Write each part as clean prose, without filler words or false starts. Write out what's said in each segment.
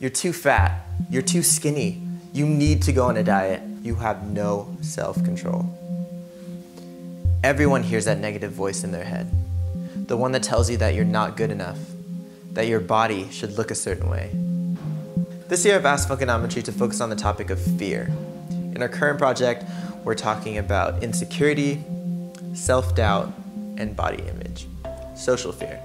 You're too fat. You're too skinny. You need to go on a diet. You have no self-control. Everyone hears that negative voice in their head. The one that tells you that you're not good enough, that your body should look a certain way. This year I've asked Funkanometry to focus on the topic of fear. In our current project, we're talking about insecurity, self-doubt, and body image, social fear.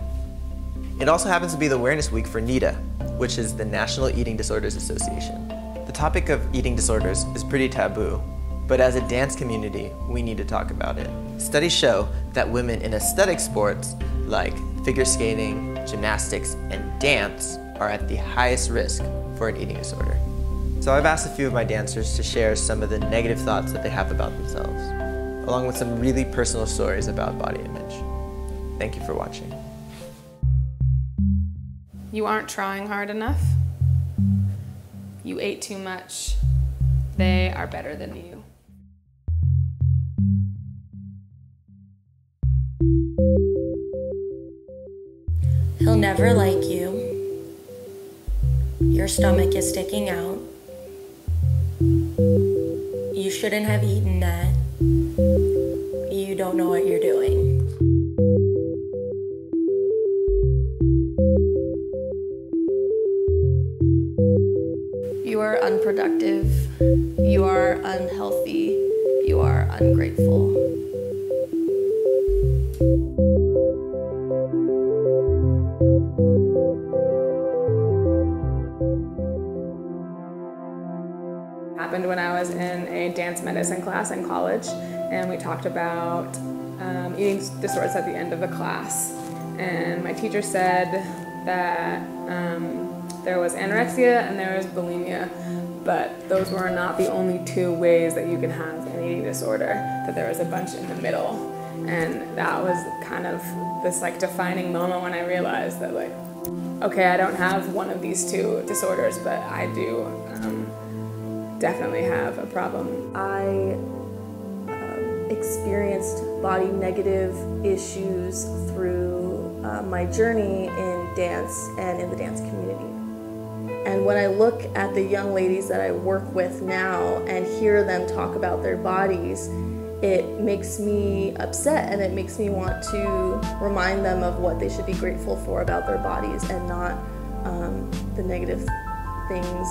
It also happens to be the Awareness Week for NEDA, which is the National Eating Disorders Association. The topic of eating disorders is pretty taboo, but as a dance community, we need to talk about it. Studies show that women in aesthetic sports like figure skating, gymnastics, and dance are at the highest risk for an eating disorder. So I've asked a few of my dancers to share some of the negative thoughts that they have about themselves, along with some really personal stories about body image. Thank you for watching. You aren't trying hard enough. You ate too much. They are better than you. He'll never like you. Your stomach is sticking out. You shouldn't have eaten that. You don't know what you're doing. You are unproductive. You are unhealthy. You are ungrateful. Happened when I was in a dance medicine class in college, and we talked about eating disorders at the end of the class. And my teacher said that there was anorexia and there was bulimia, but those were not the only two ways that you can have an eating disorder, that there was a bunch in the middle. And that was kind of this like defining moment when I realized that like, okay, I don't have one of these two disorders, but I do definitely have a problem. I experienced body negative issues through my journey in dance and in the dance community. And when I look at the young ladies that I work with now and hear them talk about their bodies, it makes me upset, and it makes me want to remind them of what they should be grateful for about their bodies and not the negative things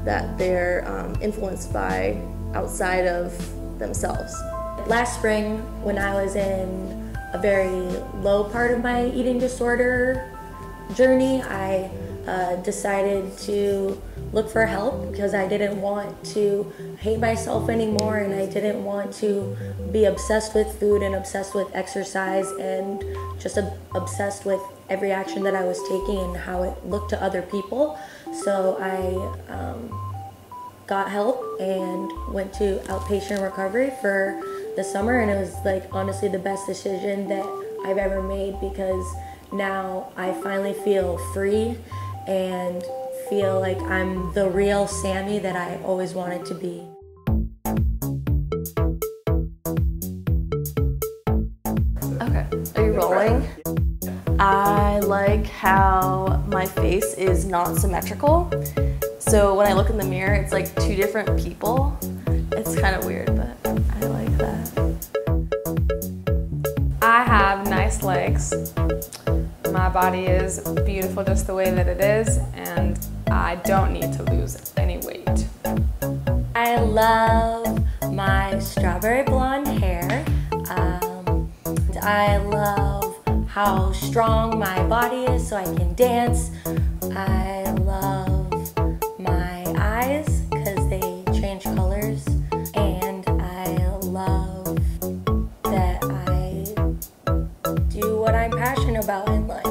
that they're influenced by outside of themselves. Last spring, when I was in a very low part of my eating disorder journey, I decided to look for help because I didn't want to hate myself anymore, and I didn't want to be obsessed with food and obsessed with exercise and just obsessed with every action that I was taking and how it looked to other people. So I got help and went to outpatient recovery for the summer, and it was like honestly the best decision that I've ever made, because now I finally feel free and feel like I'm the real Sammy that I always wanted to be. Okay, are you rolling? I like how my face is not symmetrical. So when I look in the mirror, it's like two different people. It's kind of weird, but I like that. I have nice legs. My body is beautiful just the way that it is, and I don't need to lose any weight. I love my strawberry blonde hair. I love how strong my body is so I can dance. I love my eyes because they change colors. And I love that I do what I'm passionate about in life.